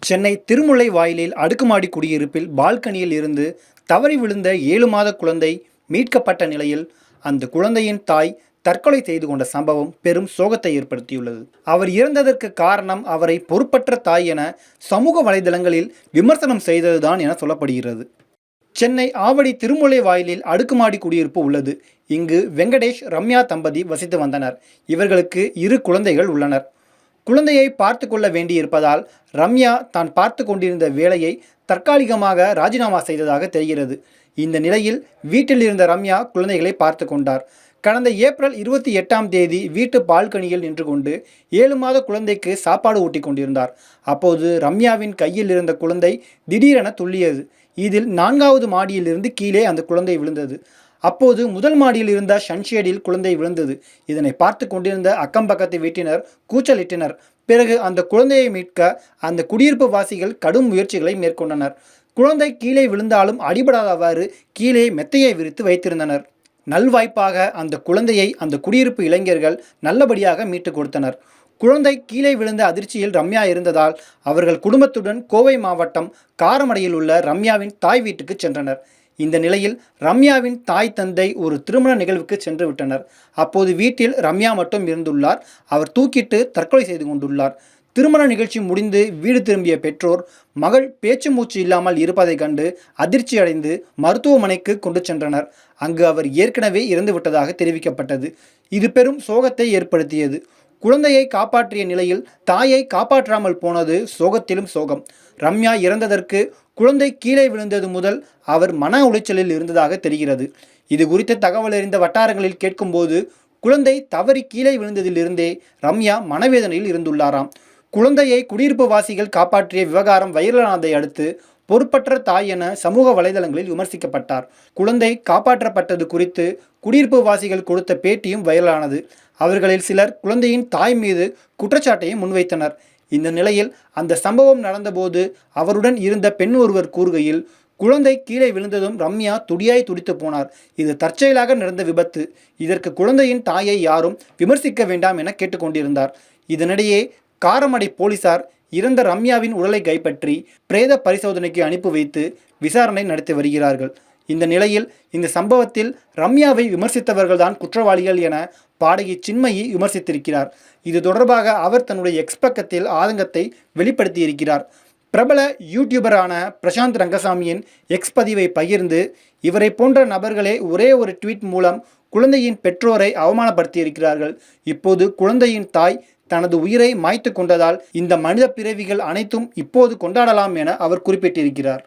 சென்னை திருமுல்லை வாயிலில் அடுக்குமாடி குடியிருப்பில் பால்கனியில் இருந்து தவறி விழுந்த 7 மாத குழந்தை மீட்கப்பட்ட நிலையில் அந்த குழந்தையின் தாய் தற்கொலை செய்து கொண்ட சம்பவம் பெரும் சோகத்தை ஏற்படுத்தியுள்ளது. அவர் இறந்ததற்கு காரணம் அவரை பொறுப்பற்ற தாய் என சமூக வலைதளங்களில் விமர்சனம் செய்ததுதான் என சொல்லப்படுகிறது. சென்னை ஆவடி திருமுல்லை வாயிலில் அடுக்குமாடி குடியிருப்பு உள்ளது. இங்கு வெங்கடேஷ், ரம்யா தம்பதி வசித்து வந்தனர். இவர்களுக்கு 2 குழந்தைகள் உள்ளனர். குழந்தையை பார்த்து கொள்ள வேண்டியிருப்பதால் ரம்யா தான் பார்த்து கொண்டிருந்த வேலையை தற்காலிகமாக ராஜினாமா செய்ததாக தெரிகிறது. இந்த நிலையில் வீட்டில் இருந்த ரம்யா குழந்தைகளை பார்த்து கொண்டார். கடந்த ஏப்ரல் 28ஆம் தேதி வீட்டு பால்கனியில் நின்று கொண்டு 7 மாத குழந்தைக்கு சாப்பாடு ஊட்டி கொண்டிருந்தார். அப்போது ரம்யாவின் கையில் இருந்த குழந்தை திடீரென துள்ளியது. இதில் 4வது மாடியிலிருந்து கீழே அந்த குழந்தை விழுந்தது. அப்போது முதல் மாடியில் இருந்த சன்ஷேடில் குழந்தை விழுந்தது. இதனை பார்த்து கொண்டிருந்த அக்கம் பக்கத்து வீட்டினர் கூச்சலிட்டனர். பிறகு அந்த குழந்தையை மீட்க அந்த குடியிருப்பு வாசிகள் கடும் முயற்சிகளை மேற்கொண்டனர். குழந்தை கீழே விழுந்தாலும் அடிபடாதவாறு கீழே மெத்தையை விரித்து வைத்திருந்தனர். நல்வாய்ப்பாக அந்த குழந்தையை அந்த குடியிருப்பு இளைஞர்கள் நல்லபடியாக மீட்டு கொடுத்தனர். குழந்தை கீழே விழுந்த அதிர்ச்சியில் ரம்யா இருந்ததால் அவர்கள் குடும்பத்துடன் கோவை மாவட்டம் காரமடையில் உள்ள ரம்யாவின் தாய் வீட்டுக்கு சென்றனர். இந்த நிலையில் ரம்யாவின் தாய் தந்தை ஒரு திருமண நிகழ்வுக்கு சென்று விட்டனர். அப்போது வீட்டில் ரம்யா மட்டும் இருந்துள்ளார். அவர் தூக்கிட்டு தற்கொலை செய்து கொண்டுள்ளார். திருமண நிகழ்ச்சி முடிந்து வீடு திரும்பிய பெற்றோர் மகள் பேச்சு மூச்சு இல்லாமல் இருப்பதை கண்டு அதிர்ச்சி அடைந்து மருத்துவமனைக்கு கொண்டு சென்றனர். அங்கு அவர் ஏற்கனவே இறந்து விட்டதாக தெரிவிக்கப்பட்டது. இது பெரும் சோகத்தை ஏற்படுத்தியது. குழந்தையை காப்பாற்றிய நிலையில் தாயை காப்பாற்றாமல் போனது சோகத்திலும் சோகம். ரம்யா இறந்ததற்கு குழந்தை கீழே விழுந்தது முதல் அவர் மன உளைச்சலில் இருந்ததாக தெரிகிறது. இது குறித்த தகவல் அறிந்த வட்டாரங்களில் கேட்கும்போது குழந்தை தவறி கீழே விழுந்ததிலிருந்தே ரம்யா மனவேதனையில் இருந்துள்ளாராம். குழந்தையை குடியிருப்பு வாசிகள் காப்பாற்றிய விவகாரம் வைரலானதை அடுத்து பொறுப்பற்ற தாய் என சமூக வலைதளங்களில் விமர்சிக்கப்பட்டார். குழந்தை காப்பாற்றப்பட்டது குறித்து குடியிருப்பு வாசிகள் கொடுத்த பேட்டியும் வைரலானது. அவர்களில் சிலர் குழந்தையின் தாய் மீது குற்றச்சாட்டையும் முன்வைத்தனர். இந்த நிலையில் அந்த சம்பவம் நடந்தபோது அவருடன் இருந்த பெண் ஒருவர் கூறுகையில், குழந்தை கீழே விழுந்ததும் ரம்யா துடியாய் துடித்து போனார். இது தற்செயலாக நடந்த விபத்து. இதற்கு குழந்தையின் தாயை யாரும் விமர்சிக்க வேண்டாம் என கேட்டுக்கொண்டிருந்தார். இதனிடையே காரமடை போலீசார் இறந்த ரம்யாவின் உடலை கைப்பற்றி பிரேத பரிசோதனைக்கு அனுப்பி வைத்து விசாரணை நடத்தி வருகிறார்கள். இந்த நிலையில் இந்த சம்பவத்தில் ரம்யாவை விமர்சித்தவர்கள்தான் குற்றவாளிகள் என பாடகி சின்மயி விமர்சித்திருக்கிறார். இது தொடர்பாக அவர் தன்னுடைய எக்ஸ் பக்கத்தில் ஆதங்கத்தை வெளிப்படுத்தியிருக்கிறார். பிரபல யூடியூபரான பிரசாந்த் ரங்கசாமியின் எக்ஸ் பதிவை பகிர்ந்து, இவரை போன்ற நபர்களே ஒரே ஒரு ட்வீட் மூலம் குழந்தையின் பெற்றோரை அவமானப்படுத்தியிருக்கிறார்கள். இப்போது குழந்தையின் தாய் தனது உயிரை மாய்த்து கொண்டதால் இந்த மனித பிறவிகள் அனைத்தும் இப்போது கொண்டாடலாம் என அவர் குறிப்பிட்டிருக்கிறார்.